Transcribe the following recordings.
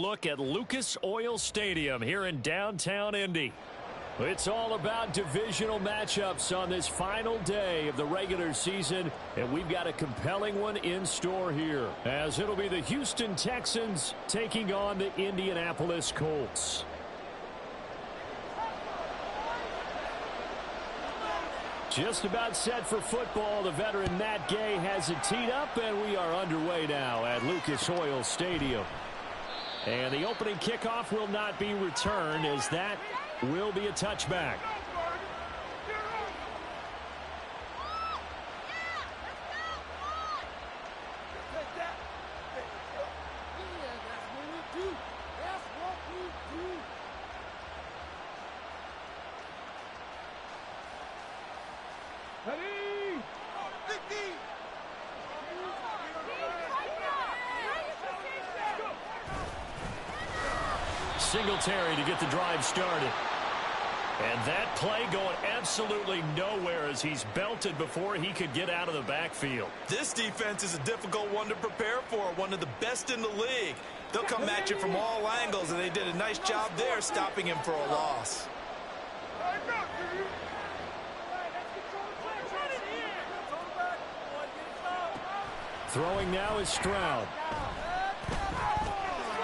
look at Lucas Oil Stadium here in downtown Indy. It's all about divisional matchups on this final day of the regular season, and we've got a compelling one in store here, as it'll be the Houston Texans taking on the Indianapolis Colts. Just about set for football. The veteran Matt Gay has it teed up, and we are underway now at Lucas Oil Stadium. And the opening kickoff will not be returned, as that will be a touchback. Singletary to get the drive started. And that play going absolutely nowhere as he's belted before he could get out of the backfield. This defense is a difficult one to prepare for, one of the best in the league. They'll come at you from all angles, and they did a nice job there stopping him for a loss. Throwing now is Stroud.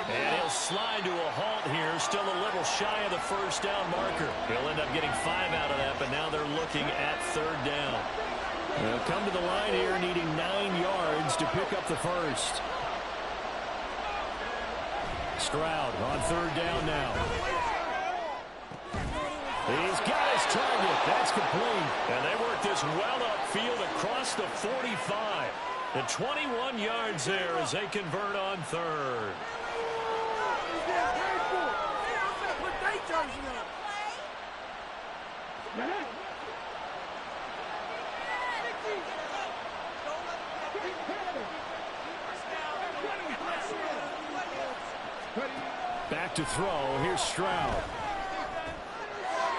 And he'll slide to a halt here, still a little shy of the first down marker. He'll end up getting 5 out of that, but now they're looking at third down. They'll come to the line here needing 9 yards to pick up the first. Stroud on third down now. He's got his target. That's complete. And they work this well upfield across the 45. The 21 yards there as they convert on third. Back to throw. Here's Stroud.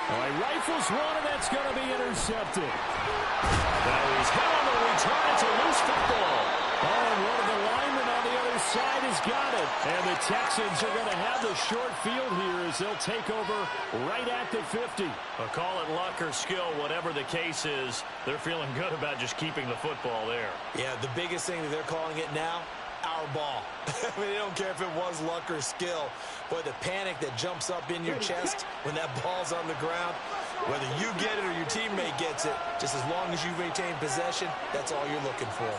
He rifles one, and that's going to be intercepted. Now he's hit on the return. It's a loose football. And one of the linemen on the other side has got it. And the Texans are going to have the short field here as they'll take over right at the 50. Call it luck or skill, whatever the case is, they're feeling good about just keeping the football there. Yeah, the biggest thing that they're calling it now, our ball. I mean, they don't care if it was luck or skill. Boy, the panic that jumps up in your chest when that ball's on the ground, whether you get it or your teammate gets it, just as long as you maintain possession, that's all you're looking for.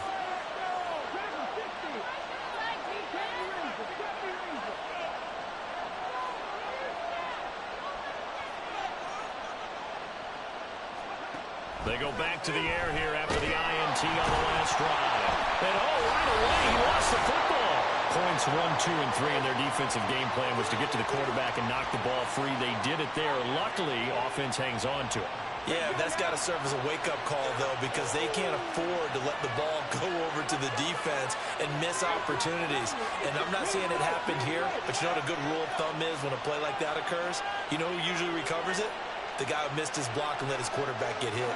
They go back to the air here after the INT on the last drive. And right away, he lost the football. Points 1, 2, and 3 in their defensive game plan was to get to the quarterback and knock the ball free. They did it there. Luckily, offense hangs on to it. Yeah, that's got to serve as a wake-up call, though, because they can't afford to let the ball go over to the defense and miss opportunities. And I'm not saying it happened here, but you know what a good rule of thumb is when a play like that occurs? You know who usually recovers it? The guy who missed his block and let his quarterback get hit.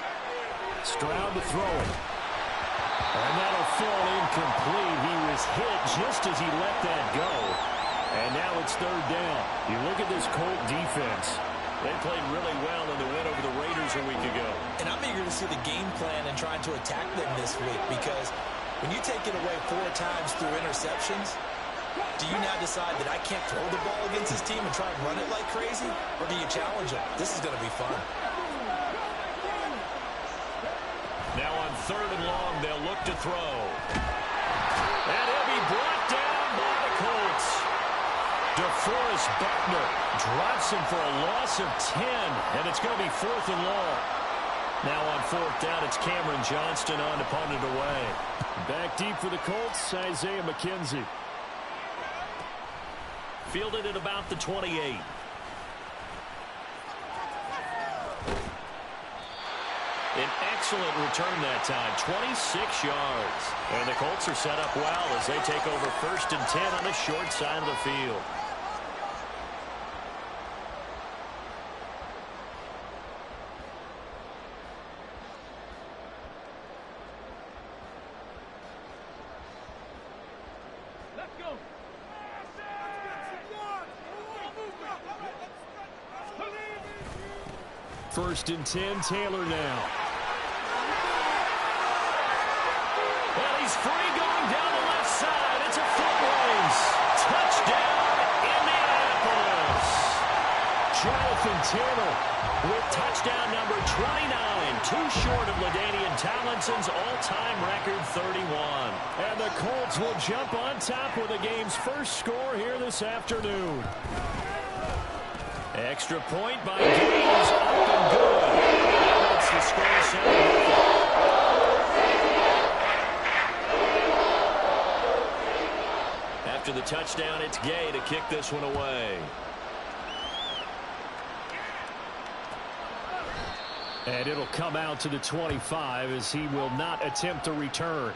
Stroud to throw it. And that'll fall incomplete. He was hit just as he let that go. And now it's third down. You look at this Colt defense. They played really well in the win over the Raiders a week ago. And I'm eager to see the game plan and trying to attack them this week, because when you take it away 4 times through interceptions, do you now decide that I can't throw the ball against this team and try and run it like crazy? Or do you challenge them? This is going to be fun. Now on third and long, they'll look to throw. And he'll be brought down by the Colts. DeForest Buckner drops him for a loss of 10, and it's going to be 4th and long. Now on 4th down, it's Cameron Johnston on to punt it away. Back deep for the Colts, Isaiah McKenzie. Fielded at about the 28. An excellent return that time, 26 yards. And the Colts are set up well as they take over 1st and 10 on the short side of the field. First and 10, Taylor now. And he's free going down the left side. It's a foot race. Touchdown, Indianapolis. Jonathan Taylor with touchdown number 29. Too short of LaDainian Tomlinson's all-time record 31. And the Colts will jump on top with the game's first score here this afternoon. Extra point by Gaines, up and good. That's the score, 7-0. After the touchdown, it's Gay to kick this one away. And it'll come out to the 25 as he will not attempt to return.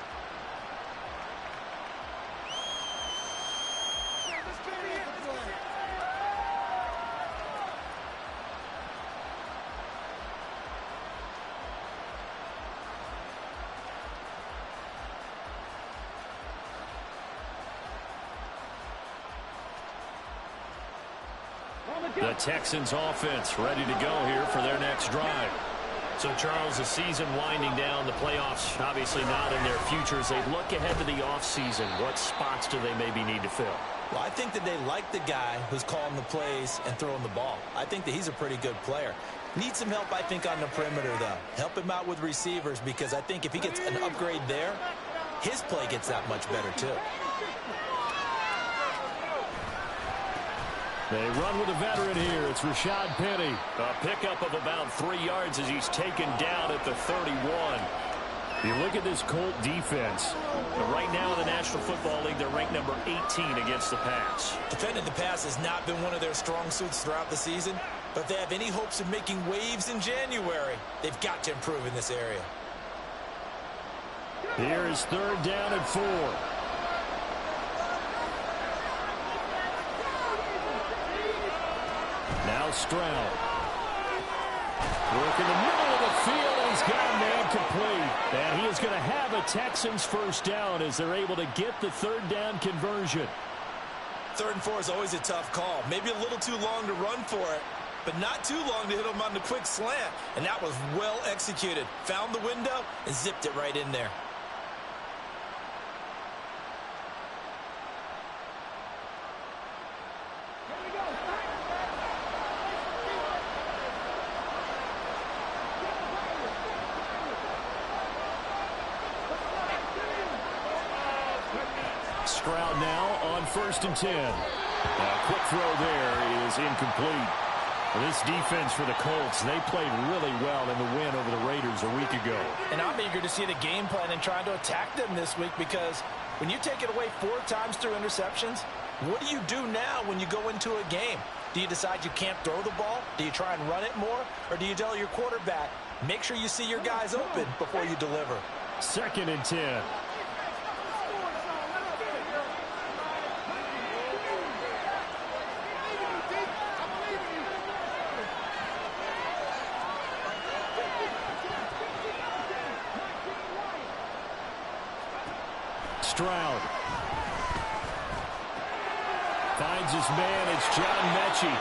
The Texans offense ready to go here for their next drive. So, Charles, the season winding down, the playoffs obviously not in their futures. They look ahead to the offseason. What spots do they maybe need to fill? Well, I think that they like the guy who's calling the plays and throwing the ball. I think that he's a pretty good player. Needs some help, I think, on the perimeter, though. Help him out with receivers, because I think if he gets an upgrade there, his play gets that much better, too. They run with a veteran here. It's Rashad Penny. A pickup of about 3 yards as he's taken down at the 31. You look at this Colt defense. Right now in the National Football League, they're ranked number 18 against the pass. Defending the pass has not been one of their strong suits throughout the season, but if they have any hopes of making waves in January, they've got to improve in this area. Here is 3rd down and 4. Now Stroud. Work in the middle of the field, and he's got a man complete. And he is going to have a Texans first down as they're able to get the 3rd down conversion. 3rd and 4 is always a tough call. Maybe a little too long to run for it, but not too long to hit him on the quick slant. And that was well executed. Found the window and zipped it right in there. Stroud now on 1st and 10. A quick throw there is incomplete. This defense for the Colts, they played really well in the win over the Raiders a week ago. And I'm eager to see the game plan and trying to attack them this week, because when you take it away 4 times through interceptions, what do you do now when you go into a game? Do you decide you can't throw the ball? Do you try and run it more? Or do you tell your quarterback, make sure you see your guys open before you deliver? 2nd and 10. Stroud finds his man. It's John Mechie.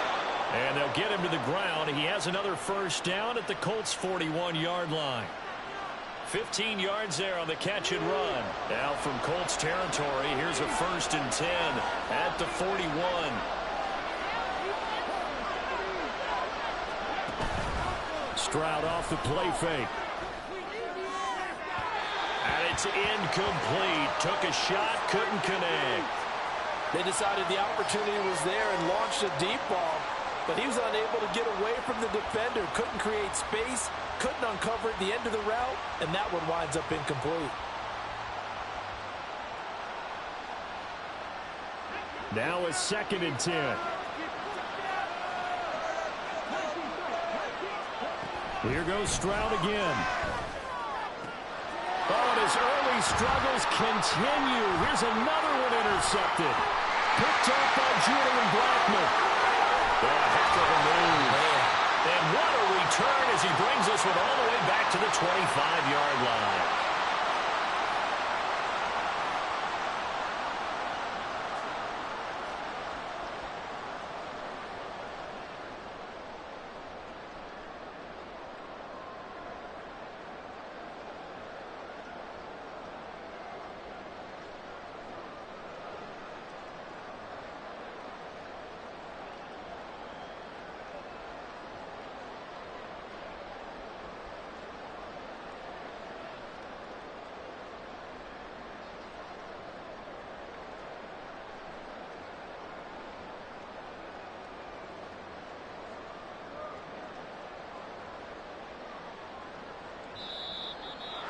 And they'll get him to the ground. He has another first down at the Colts' 41-yard line. 15 yards there on the catch and run. Now from Colts territory, here's a 1st and 10 at the 41. Stroud off the play fake. And it's incomplete. Took a shot, couldn't connect. They decided the opportunity was there and launched a deep ball, but he was unable to get away from the defender. Couldn't create space, couldn't uncover at the end of the route, and that one winds up incomplete. Now a 2nd and 10. Here goes Stroud again. Oh, and his early struggles continue. Here's another one intercepted. Picked up by Julian Blackmon. Oh, heck of a move. And what a return as he brings this one all the way back to the 25-yard line.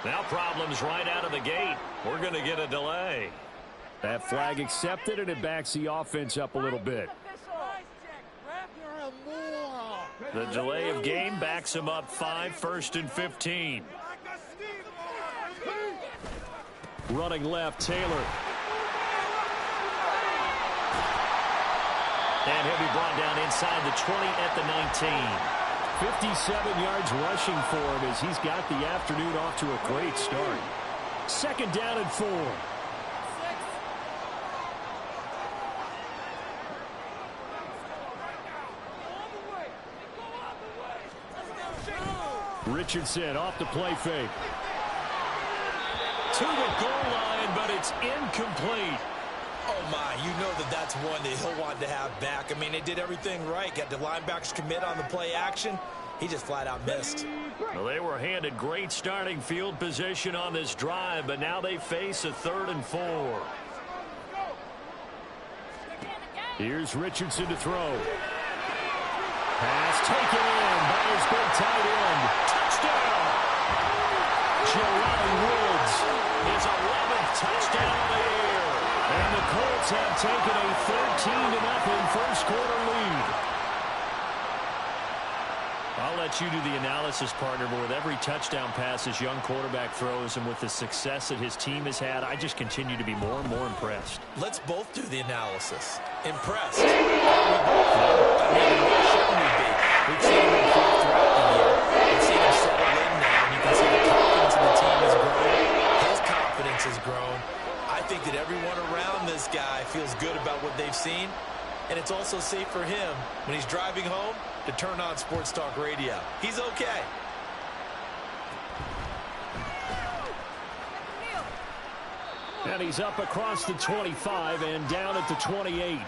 Now problems right out of the gate. We're going to get a delay. That flag accepted, and it backs the offense up a little bit. The delay of game backs him up 5, 1st and 15. Running left, Taylor. And he'll be brought down inside the 20 at the 19. 57 yards rushing for him as he's got the afternoon off to a great start. 2nd down and 4. Richardson off the play fake. To the goal line, but it's incomplete. Oh, my, you know that's one that he'll want to have back. I mean, they did everything right. Got the linebackers commit on the play action. He just flat out missed. Well, they were handed great starting field position on this drive, but now they face a 3rd and 4. Here's Richardson to throw. Pass taken in by his big tight end. Touchdown! Jelani Woods. His 11th touchdown of the year. And the Colts have taken a 13-0 first quarter lead. I'll let you do the analysis, partner, but with every touchdown pass his young quarterback throws and with the success that his team has had, I just continue to be more and more impressed. Let's both do the analysis. Impressed. We both know. I mean, why shouldn't we be? We've seen him improve throughout the year. We've seen him settle in now, and you can see the confidence in the team has grown. His confidence has grown. I think that everyone around this guy feels good about what they've seen, and it's also safe for him when he's driving home to turn on Sports Talk Radio. He's okay. And he's up across the 25 and down at the 28.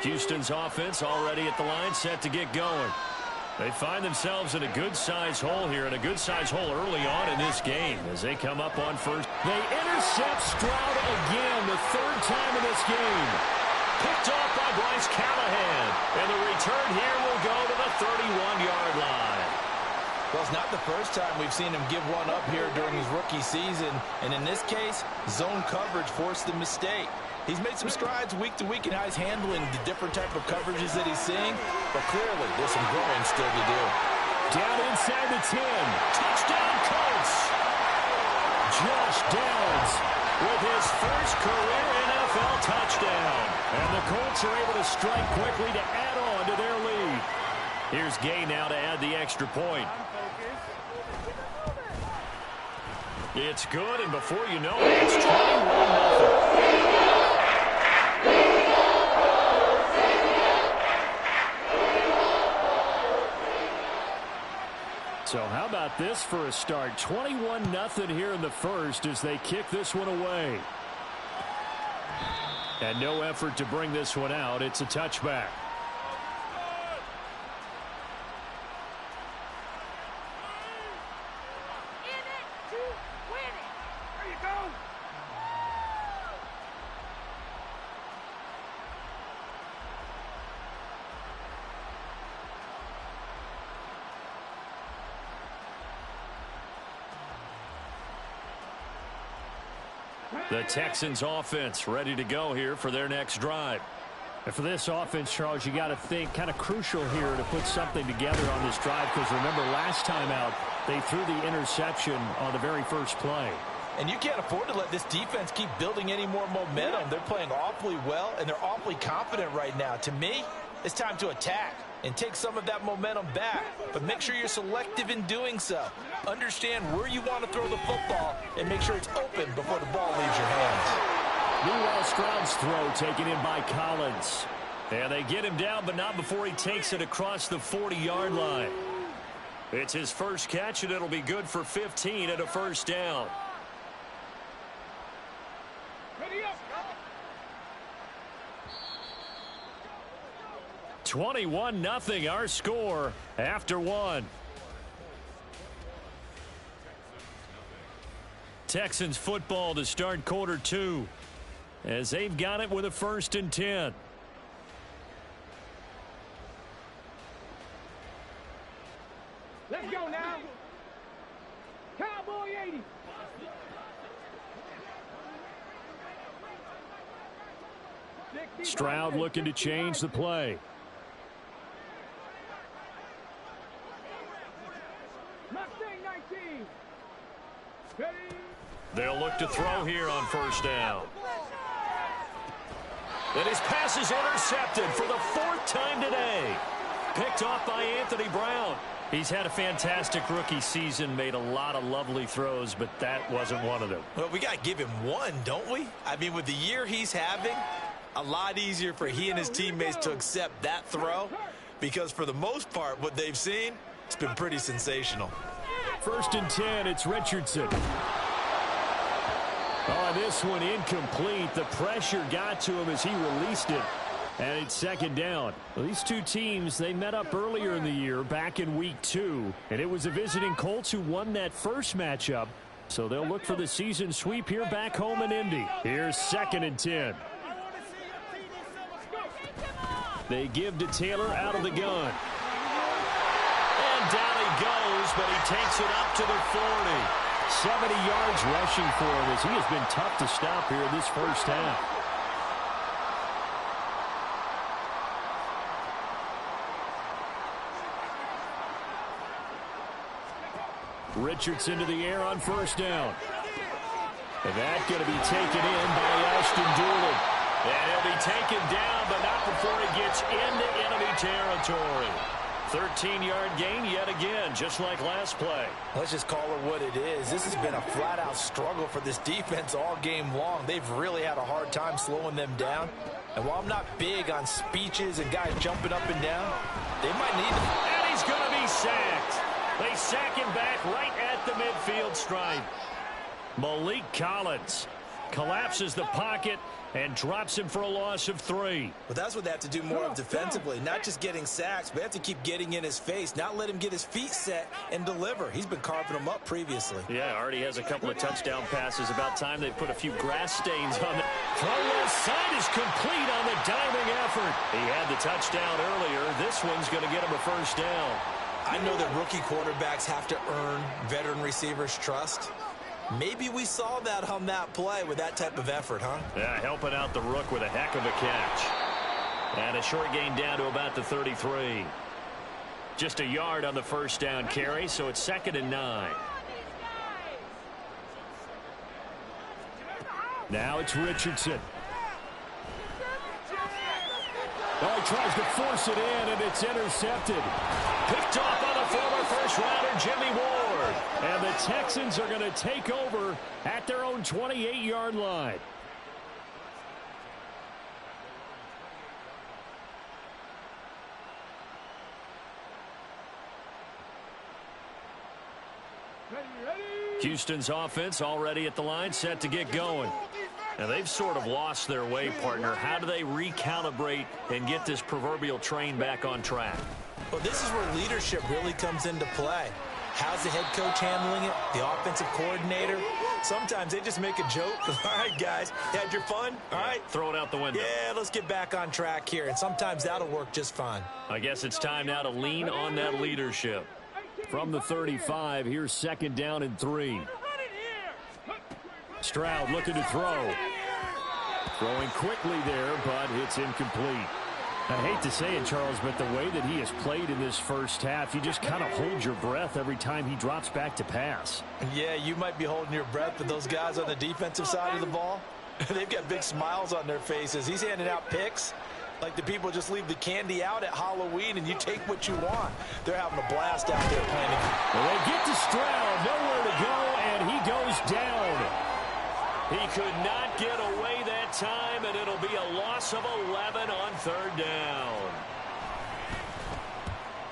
Houston's offense already at the line, set to get going. They find themselves in a good-sized hole here, and a good-sized hole early on in this game as they come up on first. They intercept Stroud again, the 3rd time in this game. Picked off by Bryce Callahan, and the return here will go to the 31-yard line. Well, it's not the first time we've seen him give one up here during his rookie season, and in this case, zone coverage forced the mistake. He's made some strides week to week in how he's handling the different type of coverages that he's seeing, but clearly there's some growing still to do. Down inside the 10. Touchdown, Colts! Josh Downs with his first career NFL touchdown. And the Colts are able to strike quickly to add on to their lead. Here's Gay now to add the extra point. It's good, and before you know it, it's 21-0. So how about this for a start? 21-0 here in the first as they kick this one away. And no effort to bring this one out. It's a touchback. The Texans offense ready to go here for their next drive. And for this offense, Charles, you got to think kind of crucial here to put something together on this drive, because remember last time out they threw the interception on the very first play. And you can't afford to let this defense keep building any more momentum. They're playing awfully well, and they're awfully confident right now. To me, it's time to attack and take some of that momentum back. But make sure you're selective in doing so. Understand where you want to throw the football and make sure it's open before the ball leaves your hands. Meanwhile, Stroud's throw taken in by Collins. And they get him down, but not before he takes it across the 40-yard line. It's his first catch, and it'll be good for 15 at a first down. 21-0 our score after one. Texans football to start quarter two as they've got it with a 1st and 10. Stroud looking to change the play. They'll look to throw here on first down. And his pass is intercepted for the 4th time today. Picked off by Anthony Brown. He's had a fantastic rookie season, made a lot of lovely throws, but that wasn't one of them. Well, we got to give him one, don't we? I mean, with the year he's having, a lot easier for he and his teammates to accept that throw, because for the most part, what they've seen, it's been pretty sensational. 1st and 10, it's Richardson. Oh, this one incomplete. The pressure got to him as he released it. And it's 2nd down. Well, these two teams, they met up earlier in the year, back in week 2. And it was the visiting Colts who won that first matchup. So they'll look for the season sweep here back home in Indy. Here's 2nd and 10. They give to Taylor out of the gun. And down he goes, but he takes it up to the 40. 70 yards rushing for him as he has been tough to stop here this first half. Richardson to the air on first down. And that's going to be taken in by Ashton Doolin. And he'll be taken down, but not before he gets into enemy territory. 13-yard gain yet again, just like last play. Let's just call it what it is. This has been a flat-out struggle for this defense all game long. They've really had a hard time slowing them down. And while I'm not big on speeches and guys jumping up and down, they might need them. And he's going to be sacked. They sack him back right at the midfield stripe. Malik Collins collapses the pocket and drops him for a loss of 3. But that's what they have to do more of defensively, not just getting sacks, but they have to keep getting in his face, not let him get his feet set and deliver. He's been carving them up previously. Yeah, already has a couple of touchdown passes. About time they put a few grass stains on it. Throw left side is complete on the diving effort. He had the touchdown earlier. This one's going to get him a first down. I know that rookie quarterbacks have to earn veteran receivers' trust. Maybe we saw that on that play with that type of effort, huh? Yeah, helping out the rook with a heck of a catch. And a short gain down to about the 33. Just a yard on the first down carry, so it's 2nd and 9. Now it's Richardson. Oh, he tries to force it in, and it's intercepted. Picked off by the former first-rounder Jimmy Ward. And the Texans are going to take over at their own 28-yard line. Houston's offense already at the line, set to get going. Now, they've sort of lost their way, partner. How do they recalibrate and get this proverbial train back on track? Well, this is where leadership really comes into play. How's the head coach handling it? The offensive coordinator? Sometimes they just make a joke. All right, guys, you had your fun? All right. Throw it out the window. Yeah, let's get back on track here. And sometimes that'll work just fine. I guess it's time now to lean on that leadership. From the 35, here's 2nd down and 3. Stroud looking to throw. Throwing quickly there, but it's incomplete. I hate to say it, Charles, but the way that he has played in this first half, you just kind of hold your breath every time he drops back to pass. Yeah, you might be holding your breath, but those guys on the defensive side of the ball, they've got big smiles on their faces. He's handing out picks like the people just leave the candy out at Halloween and you take what you want. They're having a blast out there playing. Well, they get to Stroud, nowhere to go, and he goes down. He could not get away that time, and it'll be a loss of 11 on 3rd down.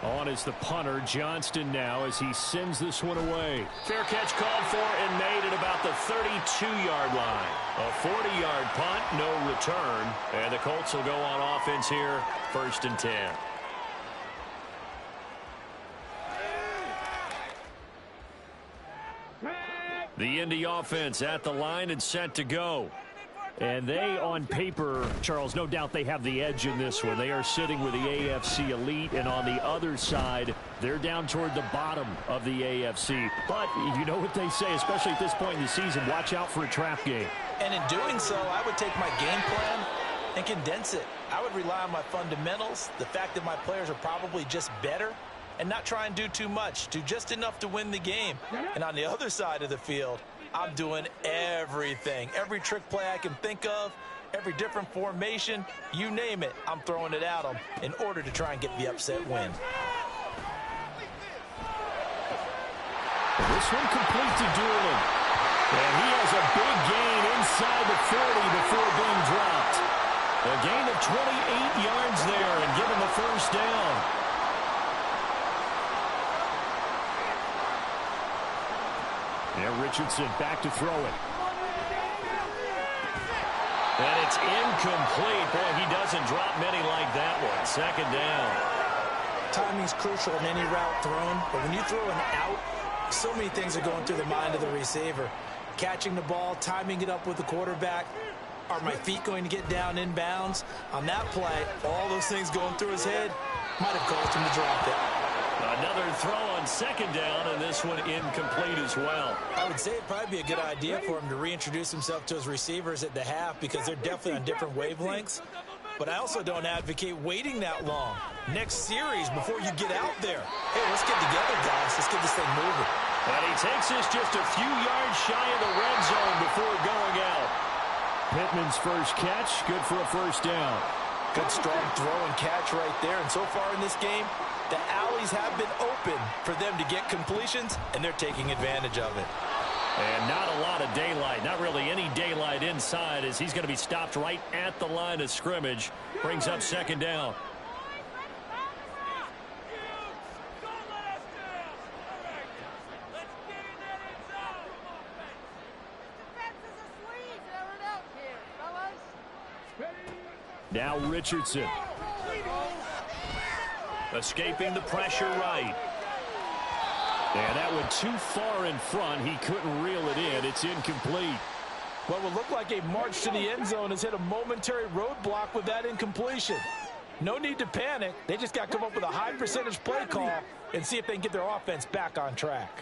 On is the punter, Johnston, now as he sends this one away. Fair catch called for and made at about the 32-yard line. A 40-yard punt, no return. And the Colts will go on offense here, 1st and 10. The Indy offense at the line and set to go. And they, on paper, Charles, no doubt they have the edge in this one. They are sitting with the AFC elite, and on the other side, they're down toward the bottom of the AFC. But you know what they say, especially at this point in the season, watch out for a trap game. And in doing so, I would take my game plan and condense it. I would rely on my fundamentals, the fact that my players are probably just better, and not try and do too much, do just enough to win the game. And on the other side of the field, I'm doing everything. Every trick play I can think of, every different formation, you name it, I'm throwing it at them in order to try and get the upset win. This one complete to Doolin. And he has a big gain inside the 40 before being dropped. A gain of 28 yards there and give him a first down. And Richardson back to throw it. And it's incomplete. Boy, he doesn't drop many like that one. Second down. Timing's crucial in any route thrown, but when you throw an out, so many things are going through the mind of the receiver. Catching the ball, timing it up with the quarterback. Are my feet going to get down in bounds? On that play, all those things going through his head might have caused him to drop it. Another throw on second down, and this one incomplete as well. I would say it'd probably be a good idea for him to reintroduce himself to his receivers at the half because they're definitely on different wavelengths. But I also don't advocate waiting that long. Next series before you get out there. Hey, let's get together, guys. Let's get this thing moving. And he takes this just a few yards shy of the red zone before going out. Pittman's first catch, good for a first down. Good strong throw and catch right there. And so far in this game, the alleys have been open for them to get completions, and they're taking advantage of it. And not a lot of daylight, not really any daylight inside as he's going to be stopped right at the line of scrimmage. Brings up second down. Now Richardson. Escaping the pressure right. And that went too far in front. He couldn't reel it in. It's incomplete. What would look like a march to the end zone has hit a momentary roadblock with that incompletion. No need to panic. They just got to come up with a high percentage play call and see if they can get their offense back on track.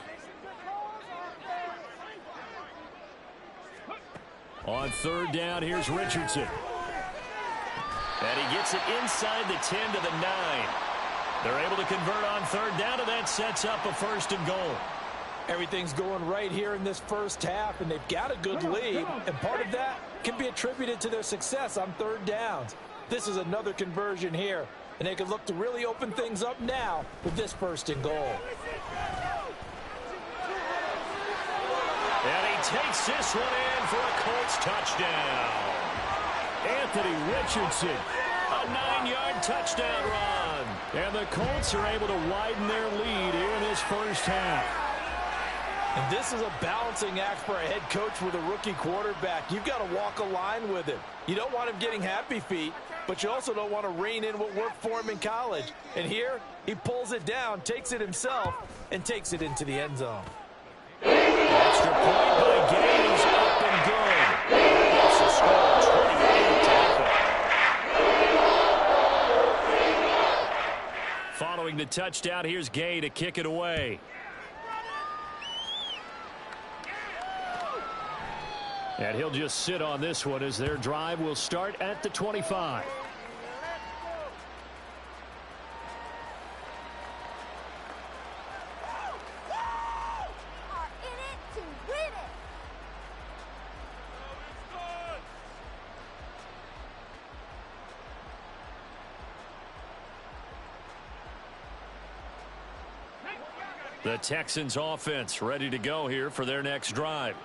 On third down, here's Richardson. And he gets it inside the 10 to the 9. They're able to convert on third down, and that sets up a first and goal. Everything's going right here in this first half, and they've got a good lead, and part of that can be attributed to their success on third downs. This is another conversion here, and they can look to really open things up now with this first and goal. And he takes this one in for a Colts touchdown. Anthony Richardson, a 9-yard touchdown run. And the Colts are able to widen their lead here in this first half. And this is a balancing act for a head coach with a rookie quarterback. You've got to walk a line with him. You don't want him getting happy feet, but you also don't want to rein in what worked for him in college. And here, he pulls it down, takes it himself, and takes it into the end zone. Extra point by Gaines, up and good. That's the score, 28 Tampa. Following the touchdown, here's Gay to kick it away. And he'll just sit on this one as their drive will start at the 25. The Texans offense ready to go here for their next drive.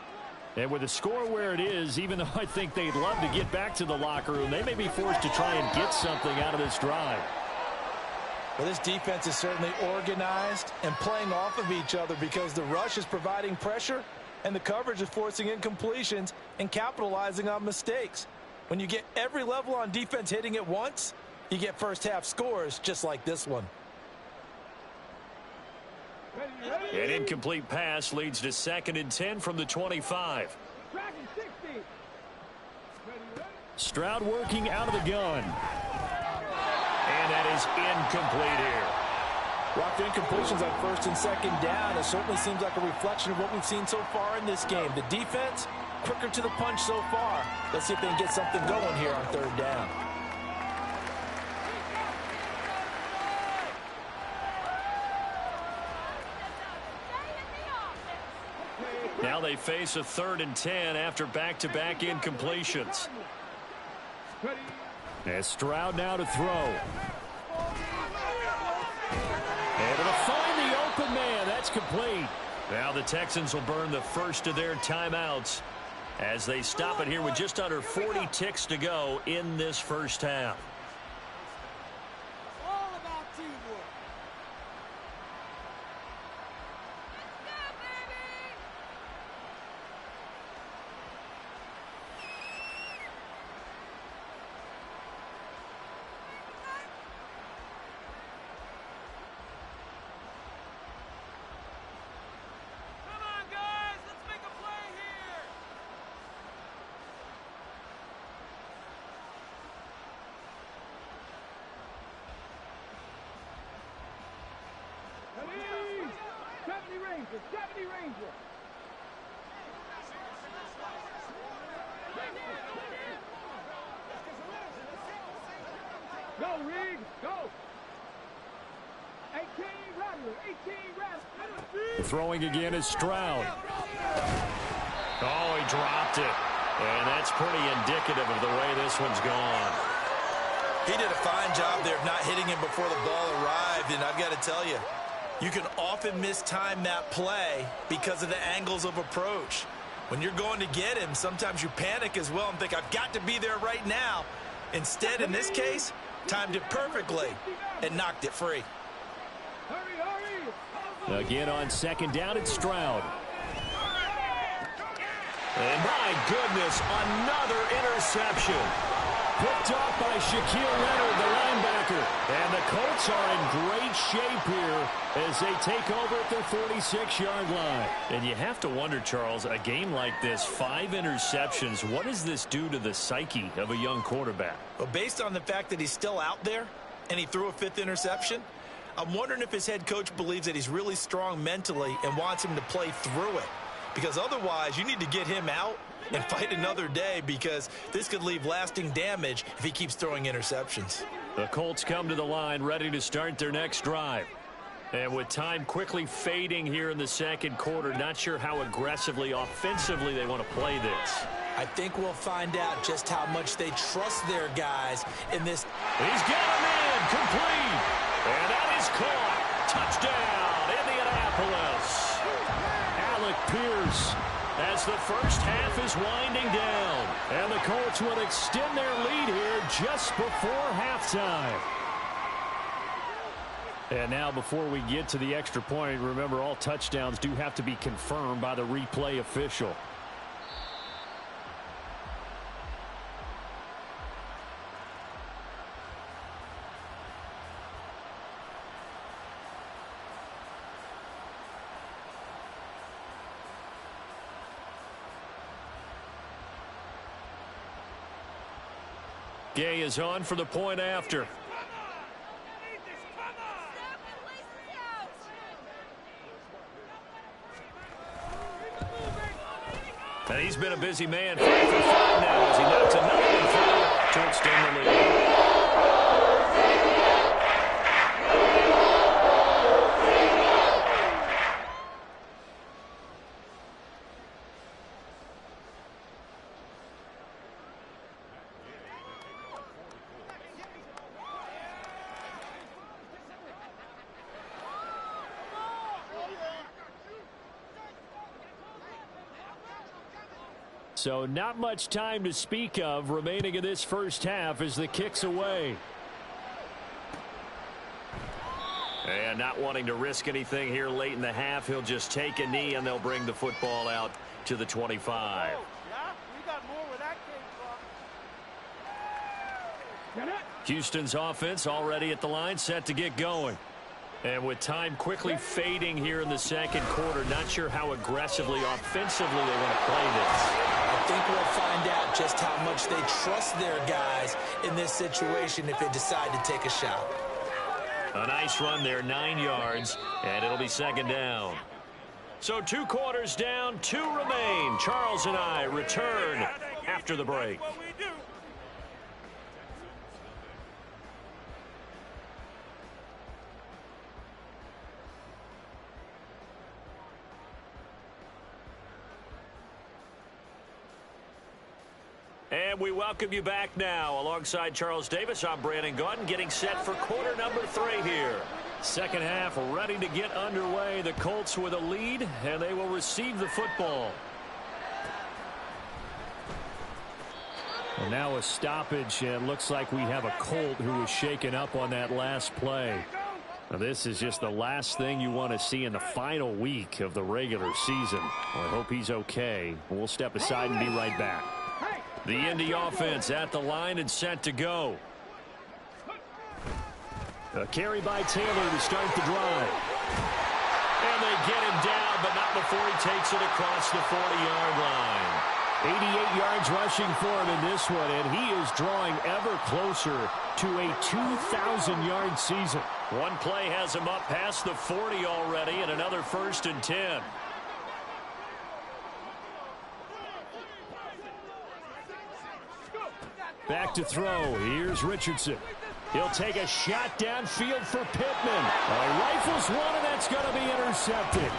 And with the score where it is, even though I think they'd love to get back to the locker room, they may be forced to try and get something out of this drive. Well, this defense is certainly organized and playing off of each other because the rush is providing pressure and the coverage is forcing incompletions and capitalizing on mistakes. When you get every level on defense hitting at once, you get first half scores just like this one. An incomplete pass leads to 2nd and 10 from the 25. Stroud working out of the gun. And that is incomplete here. Rocked incompletions on 1st and 2nd down. It certainly seems like a reflection of what we've seen so far in this game. The defense quicker to the punch so far. Let's see if they can get something going here on third down. Now they face a 3rd and 10 after back-to-back incompletions. As Stroud now to throw. Able to find the open man. That's complete. Now the Texans will burn the first of their timeouts as they stop it here with just under 40 ticks to go in this first half. Deputy Ranger. Go, Reed, go. 18 Rattler, 18 Rattler. Throwing again is Stroud. Oh, he dropped it. And that's pretty indicative of the way this one's gone. He did a fine job there of not hitting him before the ball arrived, and I've got to tell you, you can often mistime that play because of the angles of approach. When you're going to get him, sometimes you panic as well and think, I've got to be there right now. Instead, in this case, timed it perfectly and knocked it free. Again on second down, it's Stroud. And my goodness, another interception. Picked off by Shaquille Leonard, the linebacker. And the Colts are in great shape here as they take over at their 46-yard line. And you have to wonder, Charles, a game like this, 5 interceptions, what does this do to the psyche of a young quarterback? Well, based on the fact that he's still out there and he threw a 5th interception, I'm wondering if his head coach believes that he's really strong mentally and wants him to play through it. Because otherwise, you need to get him out and fight another day, because this could leave lasting damage if he keeps throwing interceptions. The Colts come to the line ready to start their next drive. And with time quickly fading here in the second quarter, not sure how aggressively, offensively they want to play this. I think we'll find out just how much they trust their guys in this. He's got him in, complete. And that is caught. Touchdown, Indianapolis. Alec Pierce, as the first half is winding down. And the Colts will extend their lead here just before halftime. And now before we get to the extra point, remember all touchdowns do have to be confirmed by the replay official. Gay is on for the point after. And he's been a busy man, 5 for 5 now as he knocks another one through to extend the lead. So not much time to speak of remaining in this first half as the kick's away. And not wanting to risk anything here late in the half, he'll just take a knee and they'll bring the football out to the 25. Houston's offense already at the line, set to get going. And with time quickly fading here in the second quarter, not sure how aggressively, offensively they want to play this. I think we'll find out just how much they trust their guys in this situation if they decide to take a shot. A nice run there, 9 yards, and it'll be second down. So 2 quarters down, 2 remain. Charles and I return after the break. And we welcome you back now. Alongside Charles Davis, I'm Brandon Gaudin, getting set for quarter number 3 here. Second half ready to get underway. The Colts with a lead, and they will receive the football. And now a stoppage, and looks like we have a Colt who was shaken up on that last play. Now, this is just the last thing you want to see in the final week of the regular season. Well, I hope he's okay. We'll step aside and be right back. The Indy offense at the line and set to go. A carry by Taylor to start the drive. And they get him down, but not before he takes it across the 40-yard line. 88 yards rushing for him in this one, and he is drawing ever closer to a 2,000-yard season. One play has him up past the 40 already, and another 1st and 10. Back to throw. Here's Richardson. He'll take a shot downfield for Pittman. Rifles one, and that's going to be intercepted.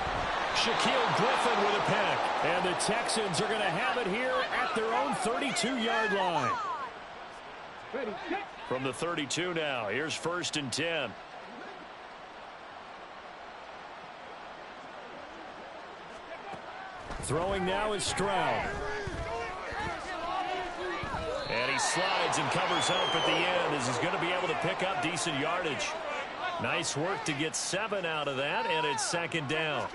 Shaquille Griffin with a pick. And the Texans are going to have it here at their own 32-yard line. From the 32 now, here's 1st and 10. Throwing now is Stroud. And he slides and covers up at the end as he's going to be able to pick up decent yardage. Nice work to get 7 out of that, and it's 2nd down.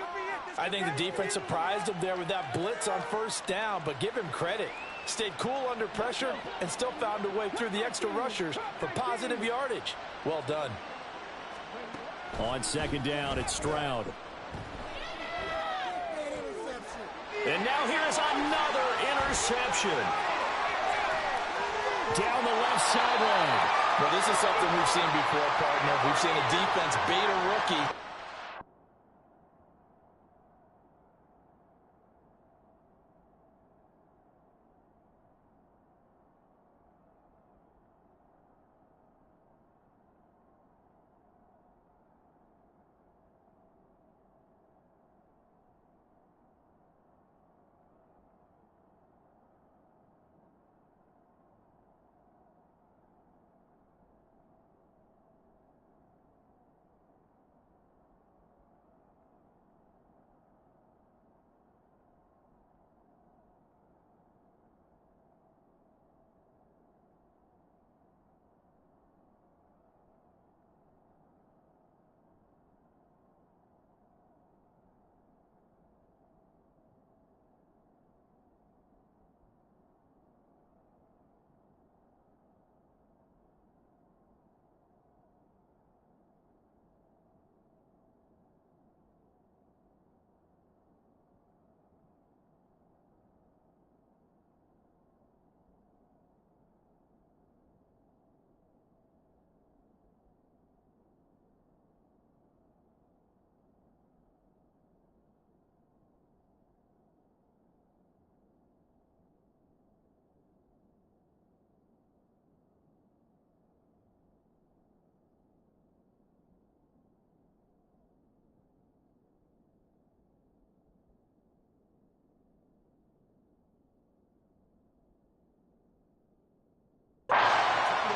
I think the defense surprised him there with that blitz on 1st down, but give him credit. Stayed cool under pressure and still found a way through the extra rushers for positive yardage. Well done. On 2nd down, it's Stroud. And now here's another interception. Down the left sideline. Well, this is something we've seen before, partner. We've seen a defense bait a rookie.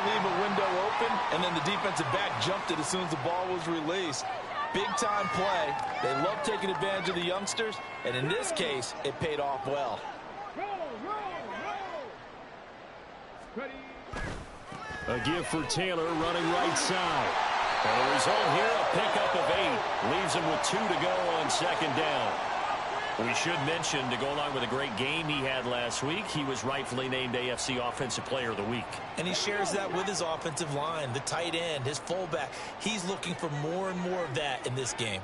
Leave a window open, and then the defensive back jumped it as soon as the ball was released. Big-time play. They love taking advantage of the youngsters, and in this case, it paid off well. A give for Taylor running right side. And the result here, a pickup of 8. Leaves him with 2 to go on 2nd down. We should mention, to go along with a great game he had last week, he was rightfully named AFC Offensive Player of the Week. And he shares that with his offensive line, the tight end, his fullback. He's looking for more and more of that in this game.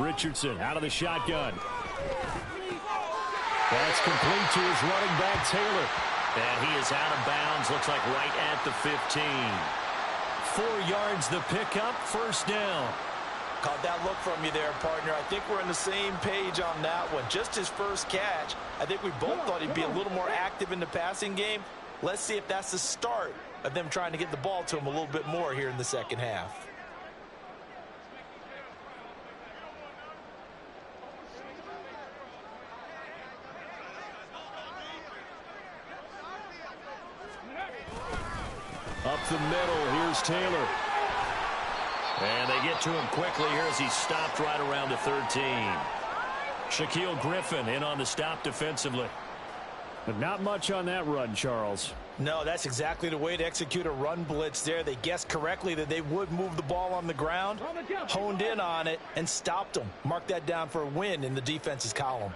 Richardson out of the shotgun. That's complete to his running back, Taylor. And he is out of bounds, looks like right at the 15. 4 yards the pickup, first down. Caught that look from you there, partner. I think we're on the same page on that one. Just his first catch, I think we both thought he'd be a little more active in the passing game. Let's see if that's the start of them trying to get the ball to him a little bit more here in the second half. Up the middle, here's Taylor. And they get to him quickly here as he's stopped right around the 13. Shaquille Griffin in on the stop defensively. But not much on that run, Charles. No, that's exactly the way to execute a run blitz there. They guessed correctly that they would move the ball on the ground, honed in on it, and stopped them. Mark that down for a win in the defense's column.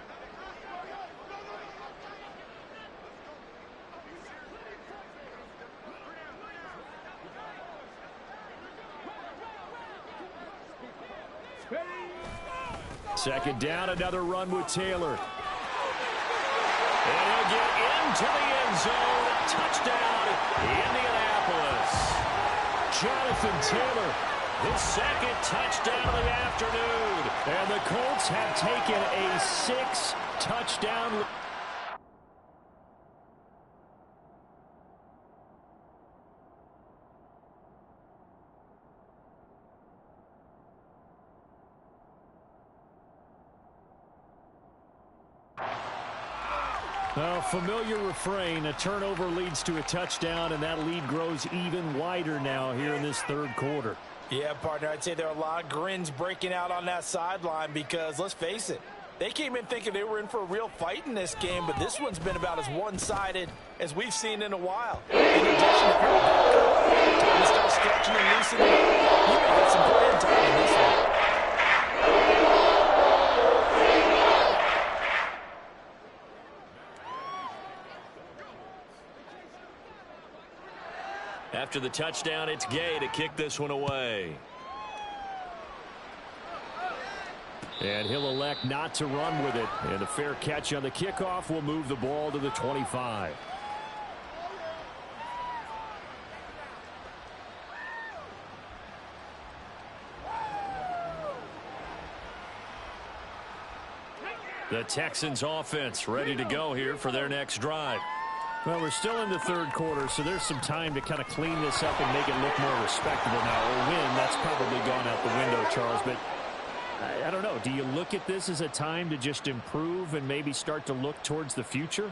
Second down, another run with Taylor. And he'll get into the end zone. Touchdown, Indianapolis. Jonathan Taylor, his second touchdown of the afternoon. And the Colts have taken a 6-touchdown. A familiar refrain, a turnover leads to a touchdown, and that lead grows even wider now here in this third quarter. Yeah, partner, I'd say there are a lot of grins breaking out on that sideline because, let's face it, they came in thinking they were in for a real fight in this game, but this one's been about as one-sided as we've seen in a while. In addition, if you're a backup, time to start stretching and loosening up. You may get some playing time in this one. After the touchdown, it's Gay to kick this one away. And he'll elect not to run with it. And a fair catch on the kickoff will move the ball to the 25. The Texans offense ready to go here for their next drive. Well, we're still in the third quarter, so there's some time to kind of clean this up and make it look more respectable now. A win, that's probably gone out the window, Charles, but I don't know. Do you look at this as a time to just improve and maybe start to look towards the future?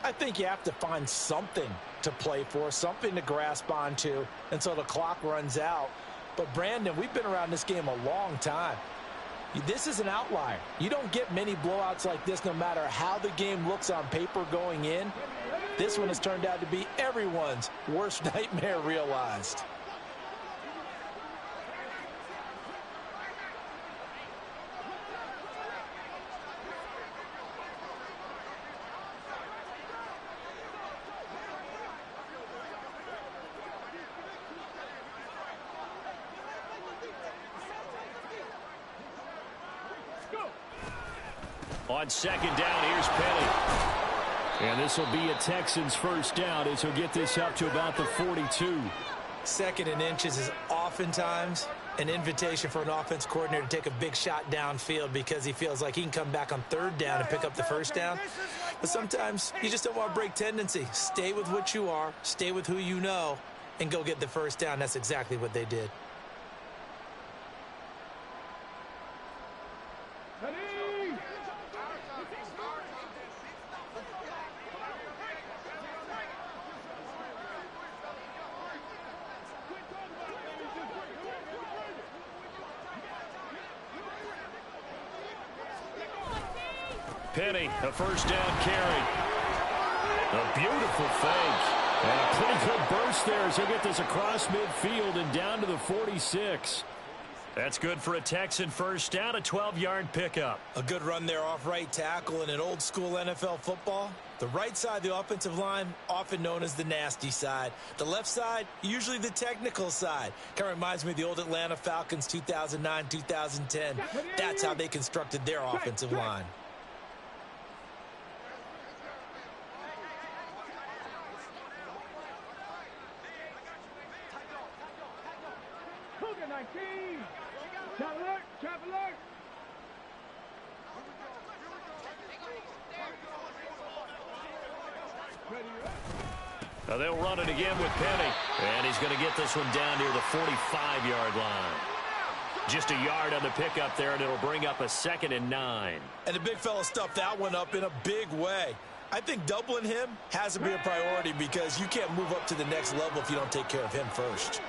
I think you have to find something to play for, something to grasp onto until the clock runs out. But, Brandon, we've been around this game a long time. This is an outlier. You don't get many blowouts like this no matter how the game looks on paper going in. This one has turned out to be everyone's worst nightmare realized. On second down, here's Penny. And this will be a Texans first down as he'll get this up to about the 42. Second and inches is oftentimes an invitation for an offense coordinator to take a big shot downfield because he feels like he can come back on third down and pick up the first down. But sometimes you just don't want to break tendency. Stay with what you are, stay with who you know, and go get the first down. That's exactly what they did. Penny, a first down carry. A beautiful fake. And a pretty good burst there as he'll get this across midfield and down to the 46. That's good for a Texan first down, a 12-yard pickup. A good run there off right tackle. In an old-school NFL football, the right side of the offensive line, often known as the nasty side. The left side, usually the technical side. Kind of reminds me of the old Atlanta Falcons 2009, 2010. That's how they constructed their offensive line. Cougar 19. Trap alert, trap alert. Now they'll run it again with Penny. And he's going to get this one down near the 45-yard line. Just a yard on the pickup there, and it'll bring up a 2nd and 9. And the big fella stuffed that one up in a big way. I think doubling him has to be a priority because you can't move up to the next level if you don't take care of him first.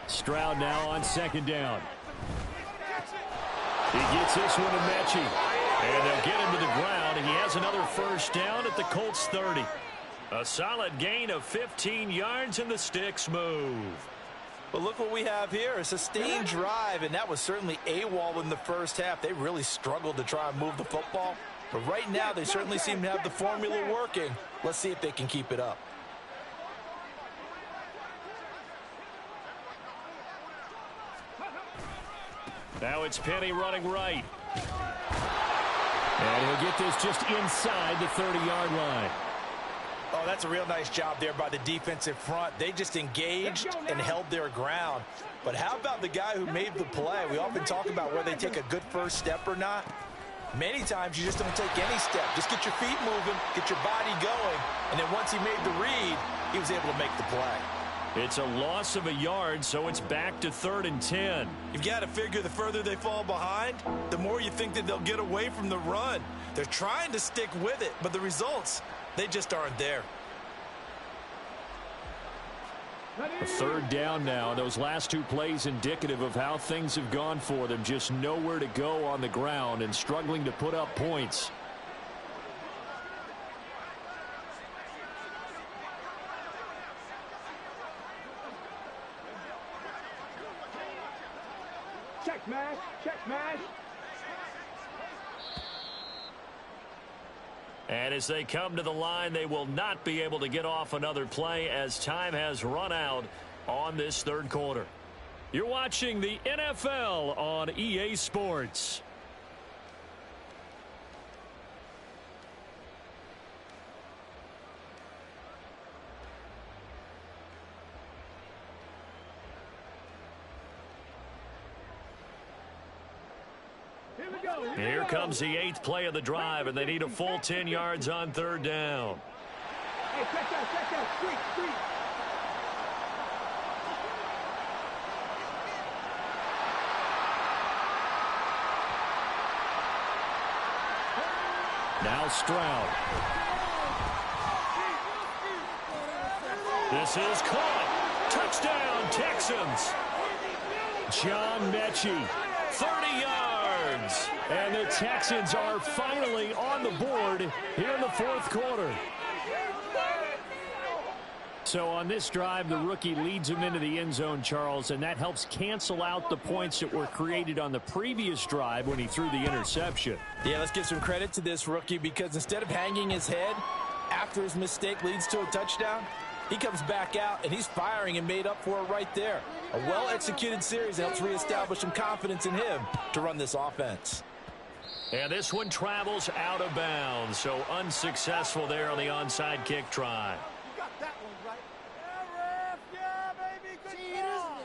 Stroud now on 2nd down. He gets this one to Mechie. And they'll get him to the ground. He has another first down at the Colts 30. A solid gain of 15 yards, and the sticks move. But look what we have here, a sustained drive, and that was certainly AWOL in the first half. They really struggled to try and move the football. But right now, they certainly seem to have the formula working. Let's see if they can keep it up. Now it's Penny running right. And he'll get this just inside the 30-yard line. Oh, that's a real nice job there by the defensive front. They just engaged and held their ground. But how about the guy who made the play? We often talk about whether they take a good first step or not. Many times you just don't take any step. Just get your feet moving, get your body going, and then once he made the read, he was able to make the play. It's a loss of a yard, so it's back to 3rd and 10. You've got to figure the further they fall behind, the more you think that they'll get away from the run. They're trying to stick with it, but the results, they just aren't there. A 3rd down now. Those last 2 plays indicative of how things have gone for them. Just nowhere to go on the ground and struggling to put up points. Check smash, check smash. And as they come to the line, they will not be able to get off another play as time has run out on this 3rd quarter. You're watching the NFL on EA Sports. Here comes the 8th play of the drive, and they need a full 10 yards on 3rd down. Hey, check that, street. Now Stroud. This is caught. Touchdown, Texans. John Mechie, 30 yards. And the Texans are finally on the board here in the 4th quarter. So on this drive, the rookie leads him into the end zone, Charles, and that helps cancel out the points that were created on the previous drive when he threw the interception. Yeah, let's give some credit to this rookie because instead of hanging his head after his mistake leads to a touchdown, he comes back out and he's firing and made up for it right there. A well-executed series helps reestablish some confidence in him to run this offense. And this one travels out of bounds, so unsuccessful there on the onside kick try. You got that one right. Yeah, ref. Yeah, baby. Good job.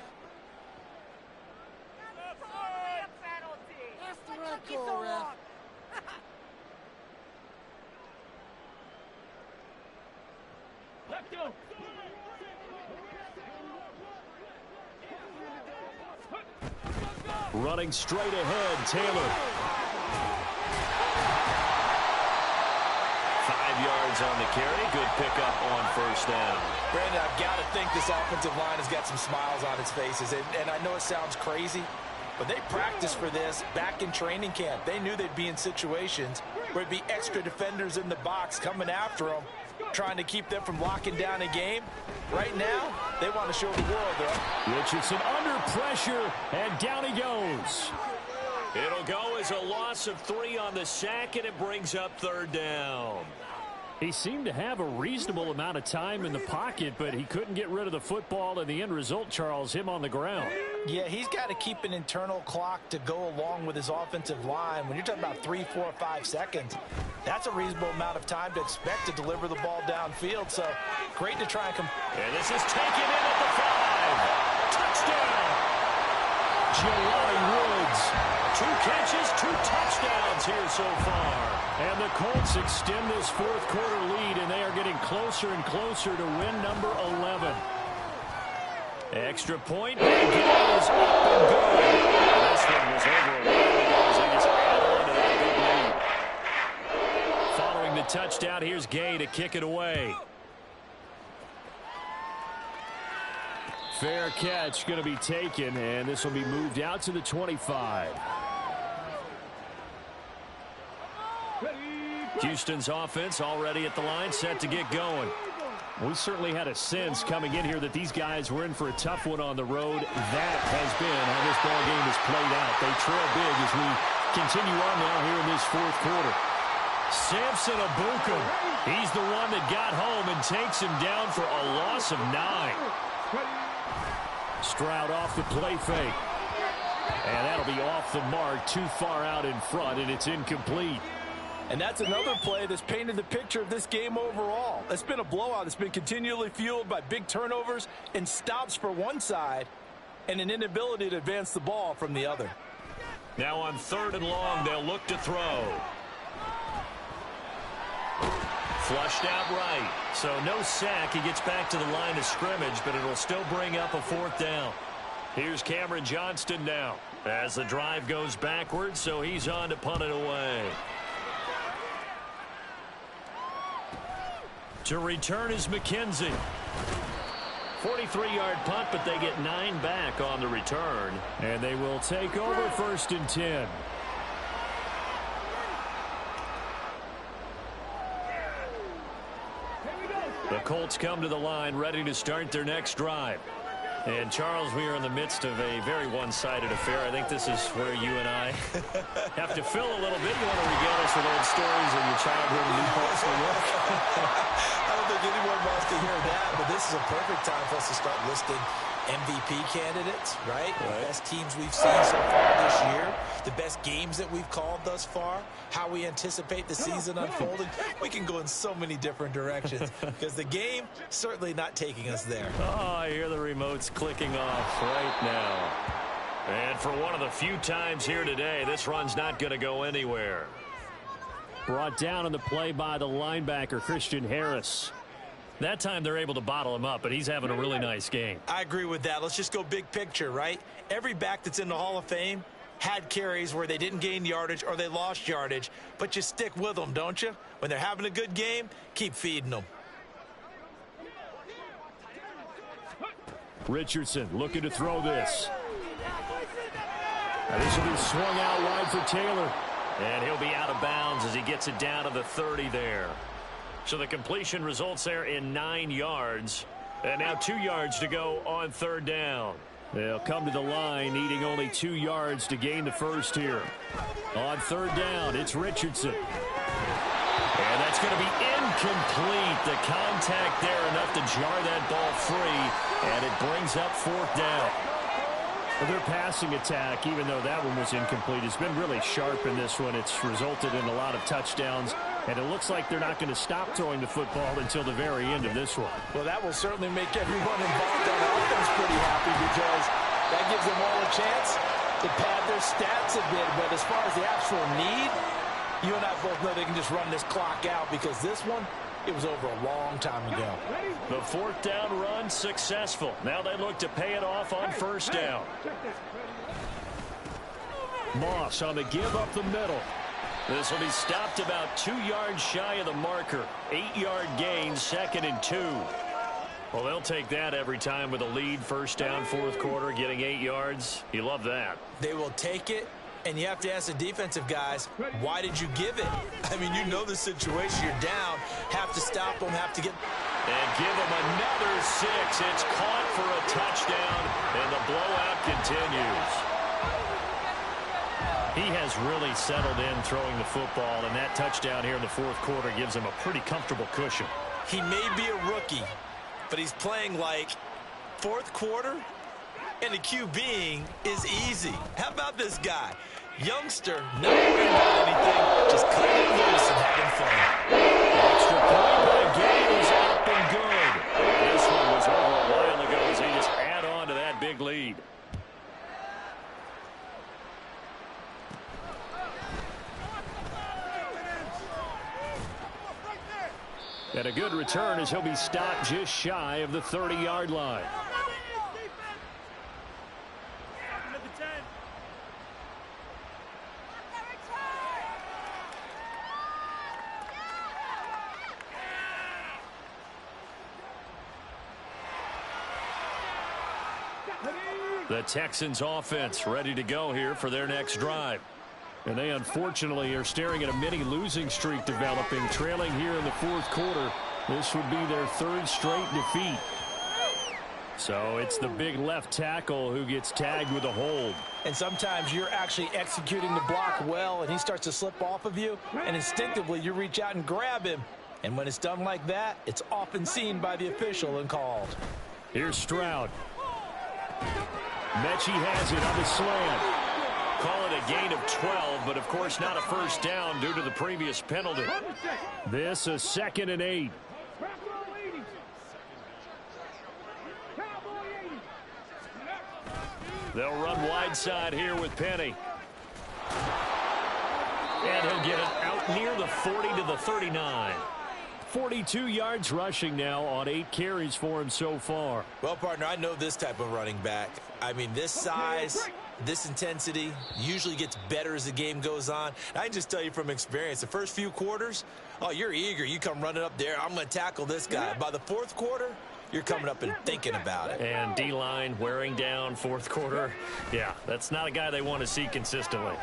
That's the right call, ref. Let's go. Running straight ahead, Taylor. 5 yards on the carry. Good pickup on 1st down. Brandon, I've got to think this offensive line has got some smiles on its faces. And I know it sounds crazy, but they practiced for this back in training camp. They knew they'd be in situations where it'd be extra defenders in the box coming after them. trying to keep them from locking down a game. Right now, they want to show the world, though. Richardson under pressure, and down he goes. It'll go as a loss of 3 on the sack, and it brings up 3rd down. He seemed to have a reasonable amount of time in the pocket, but he couldn't get rid of the football, and the end result, Charles, him on the ground. Yeah, he's got to keep an internal clock to go along with his offensive line. When you're talking about 3, 4, 5 seconds, that's a reasonable amount of time to expect to deliver the ball downfield. So great to try and and this is taken in at the 5. Touchdown! Jelani Woods. 2 catches, 2 touchdowns here so far. And the Colts extend this 4th quarter lead, and they are getting closer and closer to win number 11. Extra point, and it goes up and good. This one was over a while ago as they just add on to that big lead. Following the touchdown, here's Gay to kick it away. Fair catch going to be taken, and this will be moved out to the 25. Houston's offense already at the line, set to get going. We certainly had a sense coming in here that these guys were in for a tough one on the road. That has been how this ball game has played out. They trail big as we continue on now here in this 4th quarter. Samson Abukum, he's the one that got home and takes him down for a loss of 9. Stroud off the play fake. And that'll be off the mark, too far out in front, and it's incomplete. And that's another play that's painted the picture of this game overall. It's been a blowout. It's been continually fueled by big turnovers and stops for one side and an inability to advance the ball from the other. Now on 3rd and long, they'll look to throw. Flushed out right. So no sack. He gets back to the line of scrimmage, but it'll still bring up a 4th down. Here's Cameron Johnston now as the drive goes backwards, so he's on to punt it away. To return is McKenzie. 43-yard punt, but they get 9 back on the return. And they will take over 1st and 10. The Colts come to the line, ready to start their next drive. And, Charles, we are in the midst of a very one-sided affair. I think this is where you and I have to fill a little bit. You want to regale us with old stories of your childhood in New Paltz, New York? I don't think anyone wants to hear that, but this is a perfect time for us to start listing MVP candidates, right? The best teams we've seen so far this year, the best games that we've called thus far, how we anticipate the season unfolding. We can go in so many different directions because the game certainly not taking us there. Oh, I hear the remotes clicking off right now. And for one of the few times here today, this run's not going to go anywhere. Brought down on the play by the linebacker, Christian Harris. That time they're able to bottle him up, but he's having a really nice game. I agree with that. Let's just go big picture, right? Every back that's in the Hall of Fame had carries where they didn't gain yardage or they lost yardage, but you stick with them, don't you? When they're having a good game, keep feeding them. Richardson looking to throw this. And this will be swung out wide for Taylor. And he'll be out of bounds as he gets it down to the 30 there. So the completion results there in 9 yards. And now 2 yards to go on 3rd down. They'll come to the line, needing only 2 yards to gain the first here. On 3rd down, it's Richardson. And that's going to be incomplete. The contact there enough to jar that ball free. And it brings up 4th down. Their passing attack, even though that one was incomplete, has been really sharp in this one. It's resulted in a lot of touchdowns, and it looks like they're not going to stop throwing the football until the very end of this one. Well, that will certainly make everyone involved on offense pretty happy because that gives them all a chance to pad their stats a bit. But as far as the actual need, you and I both know they can just run this clock out because this one, it was over a long time ago. The 4th down run successful. Now they look to pay it off on 1st down. Moss on the give up the middle. This will be stopped about 2 yards shy of the marker. 8-yard gain, 2nd and 2. Well, they'll take that every time with a lead. 1st down, 4th quarter, getting 8 yards. You love that. They will take it And you have to ask the defensive guys, why did you give it? I mean, you know the situation. You're down. Have to stop them, have to get... And give him another 6. It's caught for a touchdown, and the blowout continues. He has really settled in throwing the football, and that touchdown here in the fourth quarter gives him a pretty comfortable cushion. He may be a rookie, but he's playing like fourth quarter, and the QBing is easy. How about this guy? Youngster, not worried about anything, just cutting it loose and having fun. Extra point by game is up and good. This one was over a while ago as they just add on to that big lead. And a good return as he'll be stopped just shy of the 30-yard line. The Texans offense ready to go here for their next drive. And they unfortunately are staring at a mini losing streak developing, trailing here in the fourth quarter. This would be their 3rd straight defeat. So it's the big left tackle who gets tagged with a hold. And sometimes you're actually executing the block well, and he starts to slip off of you, and instinctively you reach out and grab him. And when it's done like that, it's often seen by the official and called. Here's Stroud. Mechie has it on the slant. Call it a gain of 12, but of course not a first down due to the previous penalty. This a 2nd and 8. They'll run wide side here with Penny. And he'll get it out near the 40 to the 39. 42 yards rushing now on 8 carries for him so far. Well, partner, I know this type of running back. I mean, this size, this intensity usually gets better as the game goes on. And I can just tell you from experience, the first few quarters, oh, you're eager. You come running up there. I'm going to tackle this guy. By the fourth quarter, you're coming up and thinking about it. And D-line wearing down fourth quarter. Yeah, that's not a guy they want to see consistently.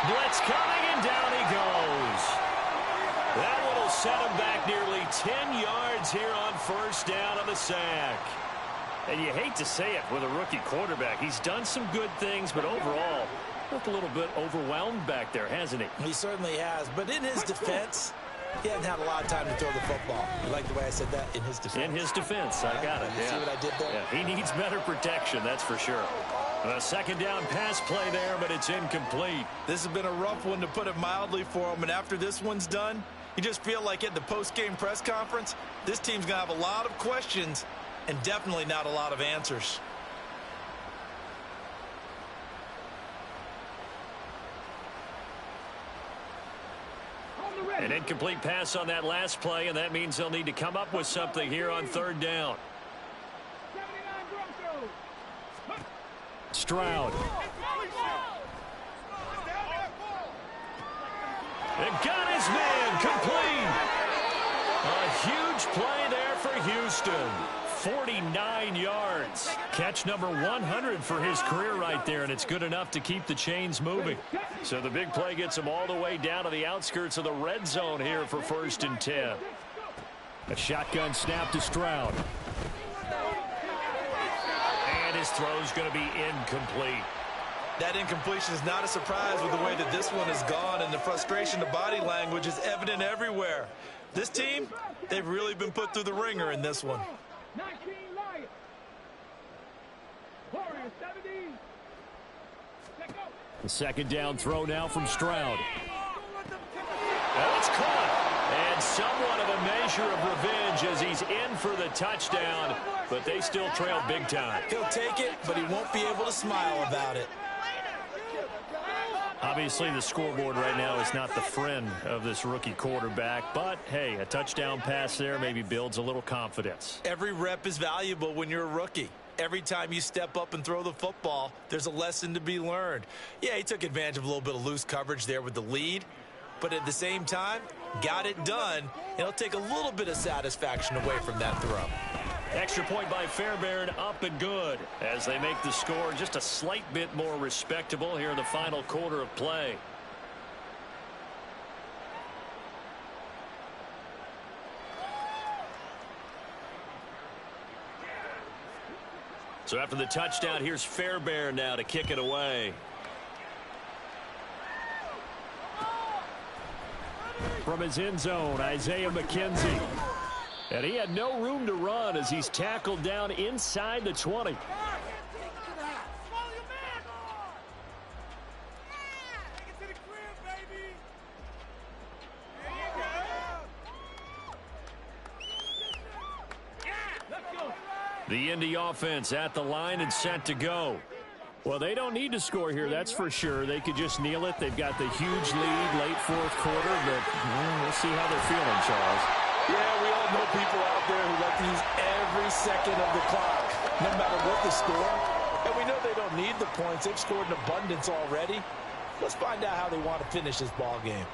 Blitz coming, and down he goes. That one will set him back nearly 10 yards here on first down on the sack. And you hate to say it with a rookie quarterback. He's done some good things, but overall, looked a little bit overwhelmed back there, hasn't he? He certainly has. But in his defense, he hasn't had a lot of time to throw the football. You like the way I said that? In his defense. In his defense. I got it. You see what I did there? Yeah, he needs better protection, that's for sure. A second down pass play there, but it's incomplete. This has been a rough one, to put it mildly, for him. And after this one's done, you just feel like at the post-game press conference, this team's going to have a lot of questions and definitely not a lot of answers. An incomplete pass on that last play, and that means they'll need to come up with something here on third down. Stroud. And got his man complete. A huge play there for Houston. 49 yards. Catch number 100 for his career right there, and it's good enough to keep the chains moving. So the big play gets him all the way down to the outskirts of the red zone here for 1st and 10. A shotgun snap to Stroud. And his throw's going to be incomplete. That incompletion is not a surprise with the way that this one has gone, and the frustration, the body language is evident everywhere. This team, they've really been put through the ringer in this one. The second down throw now from Stroud. That's caught. And somewhat of a measure of revenge as he's in for the touchdown, but they still trail big time. He'll take it, but he won't be able to smile about it. Obviously, the scoreboard right now is not the friend of this rookie quarterback, but hey, a touchdown pass there maybe builds a little confidence. Every rep is valuable when you're a rookie. Every time you step up and throw the football, there's a lesson to be learned. Yeah, he took advantage of a little bit of loose coverage there with the lead, but at the same time, got it done, and he'll take a little bit of satisfaction away from that throw. Extra point by Fairbairn, up and good, as they make the score just a slight bit more respectable here in the final quarter of play. So after the touchdown, here's Fairbairn now to kick it away. From his end zone, Isaiah McKenzie. And he had no room to run as he's tackled down inside the 20. The Indy offense at the line and set to go. Well, they don't need to score here, that's for sure. They could just kneel it. They've got the huge lead late fourth quarter, but we'll see how they're feeling, Charles. Yeah, we all know people out there who like to use every second of the clock, no matter what the score. And we know they don't need the points. They've scored in abundance already. Let's find out how they want to finish this ball game.